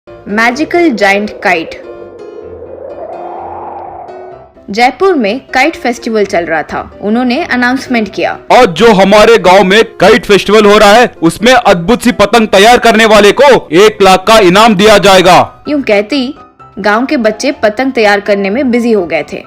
Magical giant kite. Jaipur में kite festival चल रहा था। उन्होंने अनाउंसमेंट किया, आज जो हमारे गांव में काइट फेस्टिवल हो रहा है उसमें अद्भुत सी पतंग तैयार करने वाले को 1 लाख का इनाम दिया जाएगा। यूं कहती गांव के बच्चे पतंग तैयार करने में बिजी हो गए थे।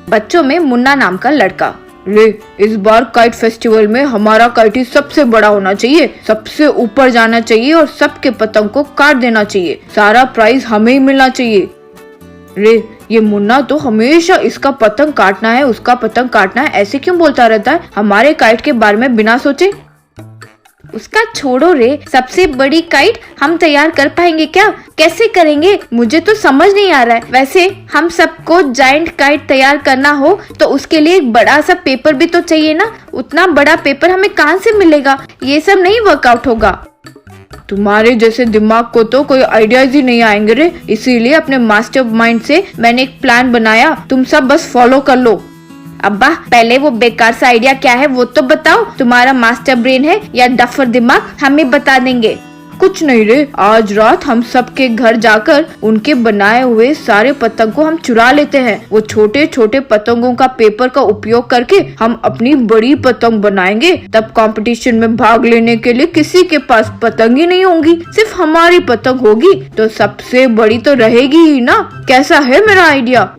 बच्चों में मुन्ना नाम का लड़का, रे इस बार काइट फेस्टिवल में हमारा काइट ही सबसे बड़ा होना चाहिए, सबसे ऊपर जाना चाहिए और सबके पतंग को काट देना चाहिए, सारा प्राइज हमें ही मिलना चाहिए। रे ये मुन्ना तो हमेशा इसका पतंग काटना है, उसका पतंग काटना है, ऐसे क्यों बोलता रहता है हमारे काइट के बारे में बिना सोचे। उसका छोड़ो रे, सबसे बड़ी काइट हम तैयार कर पाएंगे क्या? कैसे करेंगे? मुझे तो समझ नहीं आ रहा है। वैसे हम सबको जायंट काइट तैयार करना हो तो उसके लिए एक बड़ा सा पेपर भी तो चाहिए ना। उतना बड़ा पेपर हमें कहाँ से मिलेगा? ये सब नहीं वर्कआउट होगा। तुम्हारे जैसे दिमाग को तो कोई आइडियाज ही नहीं आएंगे रे, इसीलिए अपने मास्टर माइंड से मैंने एक प्लान बनाया, तुम सब बस फॉलो कर लो। अब्बा पहले वो बेकार सा आइडिया क्या है वो तो बताओ, तुम्हारा मास्टर ब्रेन है या डफर दिमाग, हमें बता देंगे। कुछ नहीं रे, आज रात हम सबके घर जाकर उनके बनाए हुए सारे पतंग को हम चुरा लेते हैं। वो छोटे छोटे पतंगों का पेपर का उपयोग करके हम अपनी बड़ी पतंग बनाएंगे। तब कंपटीशन में भाग लेने के लिए किसी के पास पतंग ही नहीं होंगी, सिर्फ हमारी पतंग होगी तो सबसे बड़ी तो रहेगी ही ना। कैसा है मेरा आइडिया?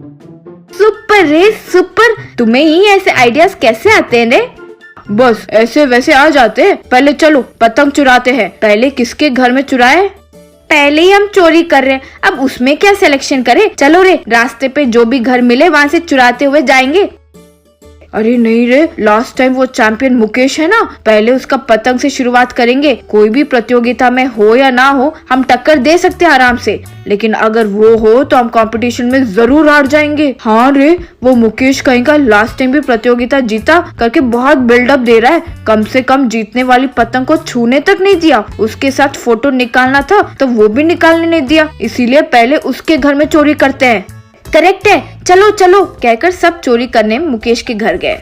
सुपर रे सुपर, तुम्हें ही ऐसे आइडियाज कैसे आते हैं रे? बस ऐसे वैसे आ जाते हैं। पहले चलो पतंग चुराते हैं। पहले किसके घर में चुराए? पहले ही हम चोरी कर रहे हैं, अब उसमें क्या सिलेक्शन करें? चलो रे, रास्ते पे जो भी घर मिले वहाँ से चुराते हुए जाएंगे। अरे नहीं रे, लास्ट टाइम वो चैंपियन मुकेश है ना, पहले उसका पतंग से शुरुआत करेंगे। कोई भी प्रतियोगिता में हो या ना हो हम टक्कर दे सकते हैं आराम से, लेकिन अगर वो हो तो हम कंपटीशन में जरूर हार जाएंगे। हाँ रे, वो मुकेश कहीं का लास्ट टाइम भी प्रतियोगिता जीता करके बहुत बिल्डअप दे रहा है। कम से कम जीतने वाली पतंग को छूने तक नहीं दिया, उसके साथ फोटो निकालना था तो वो भी निकालने नहीं दिया, इसीलिए पहले उसके घर में चोरी करते हैं। करेक्ट है, चलो चलो कहकर सब चोरी करने मुकेश के घर गए।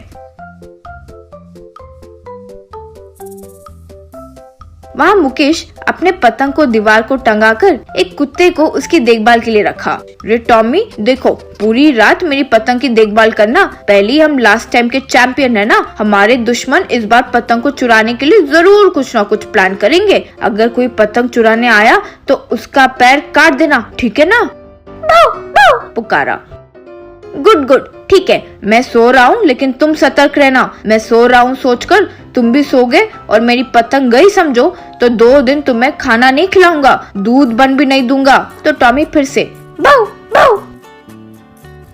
वहाँ मुकेश अपने पतंग को दीवार को टंगाकर एक कुत्ते को उसकी देखभाल के लिए रखा। रे टॉमी देखो, पूरी रात मेरी पतंग की देखभाल करना, पहले हम लास्ट टाइम के चैंपियन है ना, हमारे दुश्मन इस बार पतंग को चुराने के लिए जरूर कुछ ना कुछ प्लान करेंगे। अगर कोई पतंग चुराने आया तो उसका पैर काट देना, ठीक है ना? पुकारा। गुड गुड, ठीक है, मैं सो रहा हूँ लेकिन तुम सतर्क रहना। मैं सो रहा हूँ सोचकर तुम भी सोगे और मेरी पतंग गई समझो तो 2 दिन तुम्हें खाना नहीं खिलाऊंगा, दूध बन भी नहीं दूंगा। तो टॉमी फिर से बाउ बाउ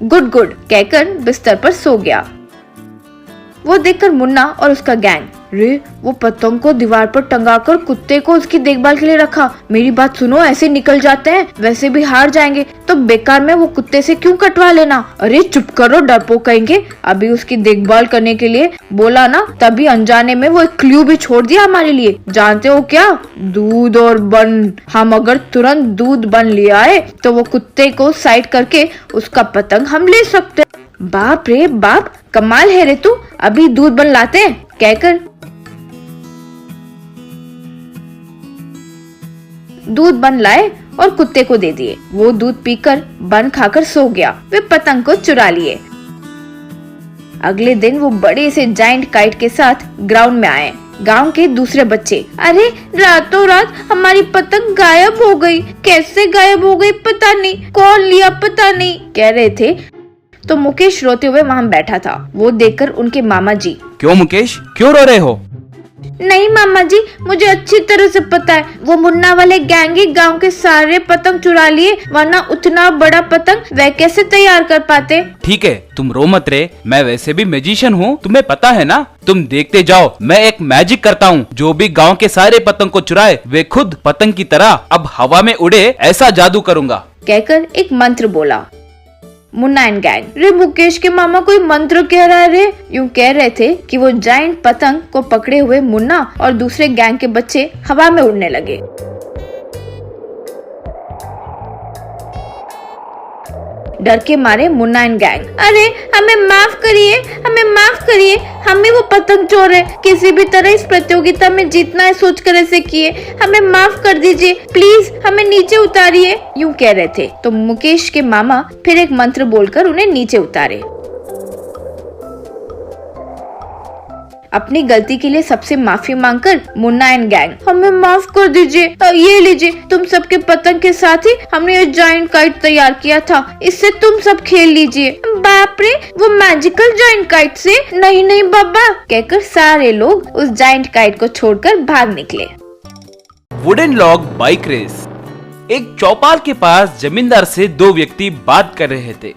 गुड गुड कहकर बिस्तर पर सो गया। वो देखकर मुन्ना और उसका गैंग, रे वो पतंग को दीवार पर टंगाकर कुत्ते को उसकी देखभाल के लिए रखा। मेरी बात सुनो, ऐसे निकल जाते हैं, वैसे भी हार जाएंगे तो बेकार में वो कुत्ते से क्यों कटवा लेना? अरे चुप करो डरपोक कहेंगे, अभी उसकी देखभाल करने के लिए बोला ना, तभी अनजाने में वो एक क्लू भी छोड़ दिया हमारे लिए। जानते हो क्या? दूध और बन। हम अगर तुरंत दूध बन ले आए तो वो कुत्ते को साइड करके उसका पतंग हम ले सकते। बाप रे बाप, कमाल है रे तू, अभी दूध बन लाते हैं कहकर दूध बन लाए और कुत्ते को दे दिए। वो दूध पीकर बन खाकर सो गया। वे पतंग को चुरा लिए। अगले दिन वो बड़े से जायंट काइट के साथ ग्राउंड में आए। गांव के दूसरे बच्चे, अरे रातों रात हमारी पतंग गायब हो गई, कैसे गायब हो गई पता नहीं, कौन लिया पता नहीं, कह रहे थे। तो मुकेश रोते हुए वहाँ बैठा था। वो देखकर उनके मामा जी, क्यों मुकेश, क्यों रो रहे हो? नहीं मामा जी, मुझे अच्छी तरह से पता है, वो मुन्ना वाले गैंग ही गांव के सारे पतंग चुरा लिए, वरना उतना बड़ा पतंग वे कैसे तैयार कर पाते। ठीक है, तुम रो मत रे, मैं वैसे भी मैजिशियन हूँ, तुम्हें पता है ना। तुम देखते जाओ, मैं एक मैजिक करता हूँ, जो भी गांव के सारे पतंग को चुराए वे खुद पतंग की तरह अब हवा में उड़े, ऐसा जादू करूँगा कहकर एक मंत्र बोला। मुन्ना एंड गैंग, रे मुकेश के मामा कोई मंत्र कह रहा है रे, यूं कह रहे थे कि वो जायंट पतंग को पकड़े हुए मुन्ना और दूसरे गैंग के बच्चे हवा में उड़ने लगे। डर के मारे मुन्ना एंड गैंग, अरे हमें माफ करिए, हमें माफ करिए, हम ही वो पतंग चोर है, किसी भी तरह इस प्रतियोगिता में जीतना है सोचकर ऐसे किए, हमें माफ कर दीजिए, प्लीज हमें नीचे उतारिए, यूं कह रहे थे। तो मुकेश के मामा फिर एक मंत्र बोलकर उन्हें नीचे उतारे। अपनी गलती के लिए सबसे माफी मांगकर मुन्ना एंड गैंग, हमें माफ कर दीजिए, ये लीजिए, तुम सबके पतंग के साथ ही हमने ये जायंट काइट तैयार किया था, इससे तुम सब खेल लीजिए। बाप रे, वो मैजिकल जायंट काइट से? नहीं नहीं बाबा, कहकर सारे लोग उस जायंट काइट को छोड़कर भाग निकले। Wooden log bike race. एक चौपाल के पास जमींदार से दो व्यक्ति बात कर रहे थे।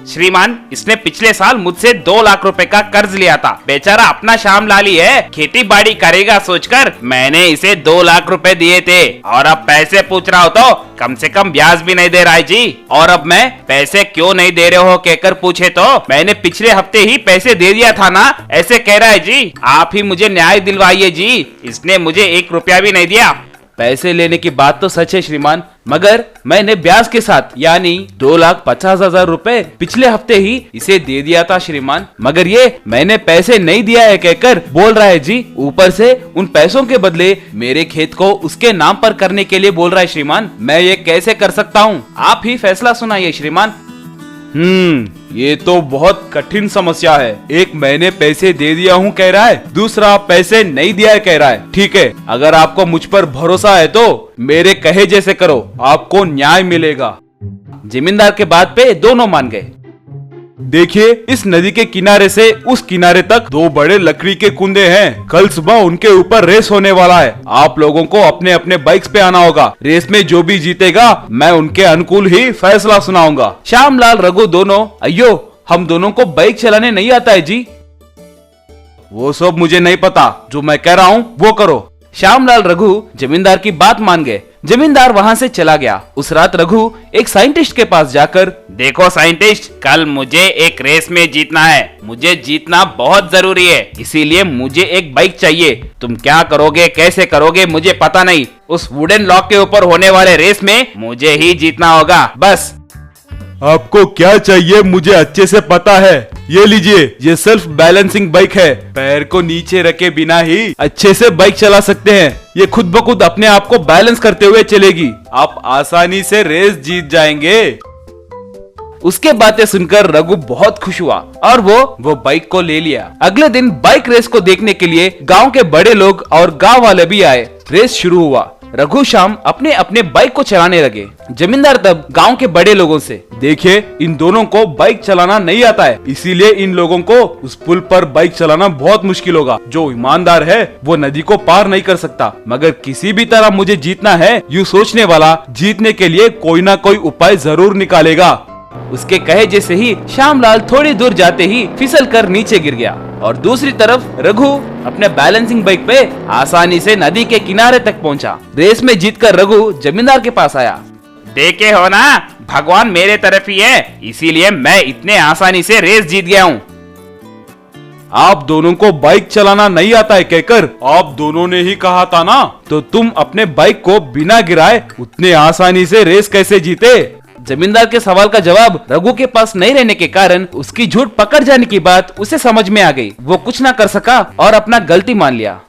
श्रीमान, इसने पिछले साल मुझसे 2 लाख रुपए का कर्ज लिया था। बेचारा अपना शाम लाली है, खेती बाड़ी करेगा सोचकर मैंने इसे 2 लाख रुपए दिए थे, और अब पैसे पूछ रहा हो तो कम से कम ब्याज भी नहीं दे रहा है जी। और अब मैं पैसे क्यों नहीं दे रहे हो कहकर पूछे तो मैंने पिछले हफ्ते ही पैसे दे दिया था ना, ऐसे कह रहा है जी। आप ही मुझे न्याय दिलवाइए जी, इसने मुझे 1 रुपया भी नहीं दिया। पैसे लेने की बात तो सच है श्रीमान, मगर मैंने ब्याज के साथ यानी 2,50,000 रुपए पिछले हफ्ते ही इसे दे दिया था श्रीमान, मगर ये मैंने पैसे नहीं दिया है कहकर बोल रहा है जी। ऊपर से उन पैसों के बदले मेरे खेत को उसके नाम पर करने के लिए बोल रहा है श्रीमान। मैं ये कैसे कर सकता हूँ? आप ही फैसला सुनाइए श्रीमान। ये तो बहुत कठिन समस्या है। एक मैंने पैसे दे दिया हूँ कह रहा है, दूसरा पैसे नहीं दिया है कह रहा है। ठीक है, अगर आपको मुझ पर भरोसा है तो मेरे कहे जैसे करो, आपको न्याय मिलेगा। जमींदार के बात पे दोनों मान गए। देखिए, इस नदी के किनारे से उस किनारे तक 2 बड़े लकड़ी के कुंदे हैं। कल सुबह उनके ऊपर रेस होने वाला है। आप लोगों को अपने अपने बाइक्स पे आना होगा। रेस में जो भी जीतेगा मैं उनके अनुकूल ही फैसला सुनाऊंगा। श्यामलाल, रघु दोनों, अयो हम दोनों को बाइक चलाने नहीं आता है जी। वो सब मुझे नहीं पता, जो मैं कह रहा हूँ वो करो। श्यामलाल, रघु जमींदार की बात मान गए। जमींदार वहाँ से चला गया। उस रात रघु एक साइंटिस्ट के पास जाकर, देखो साइंटिस्ट, कल मुझे एक रेस में जीतना है। मुझे जीतना बहुत जरूरी है, इसीलिए मुझे एक बाइक चाहिए। तुम क्या करोगे, कैसे करोगे मुझे पता नहीं। उस वुडन लॉक के ऊपर होने वाले रेस में मुझे ही जीतना होगा, बस। आपको क्या चाहिए मुझे अच्छे से पता है। ये लीजिए, ये सेल्फ बैलेंसिंग बाइक है। पैर को नीचे रखे बिना ही अच्छे से बाइक चला सकते हैं। ये खुद ब खुद अपने आप को बैलेंस करते हुए चलेगी। आप आसानी से रेस जीत जाएंगे। उसके बातें सुनकर रघु बहुत खुश हुआ और वो बाइक को ले लिया। अगले दिन बाइक रेस को देखने के लिए गांव के बड़े लोग और गांव वाले भी आए। रेस शुरू हुआ। रघु श्याम अपने अपने बाइक को चलाने लगे। जमींदार तब गांव के बड़े लोगों से, देखिए इन दोनों को बाइक चलाना नहीं आता है, इसीलिए इन लोगों को उस पुल पर बाइक चलाना बहुत मुश्किल होगा। जो ईमानदार है वो नदी को पार नहीं कर सकता, मगर किसी भी तरह मुझे जीतना है, यूँ सोचने वाला जीतने के लिए कोई ना कोई उपाय जरूर निकालेगा। उसके कहे जैसे ही श्यामलाल थोड़ी दूर जाते ही फिसल कर नीचे गिर गया और दूसरी तरफ रघु अपने बैलेंसिंग बाइक पे आसानी से नदी के किनारे तक पहुंचा। रेस में जीतकर रघु जमींदार के पास आया। देखे हो ना, भगवान मेरे तरफ ही है, इसीलिए मैं इतने आसानी से रेस जीत गया हूँ। आप दोनों को बाइक चलाना नहीं आता है कहकर आप दोनों ने ही कहा था ना, तो तुम अपने बाइक को बिना गिराए उतने आसानी से रेस कैसे जीते? जमींदार के सवाल का जवाब रघु के पास नहीं रहने के कारण उसकी झूठ पकड़ जाने की बात उसे समझ में आ गई। वो कुछ ना कर सका और अपना गलती मान लिया।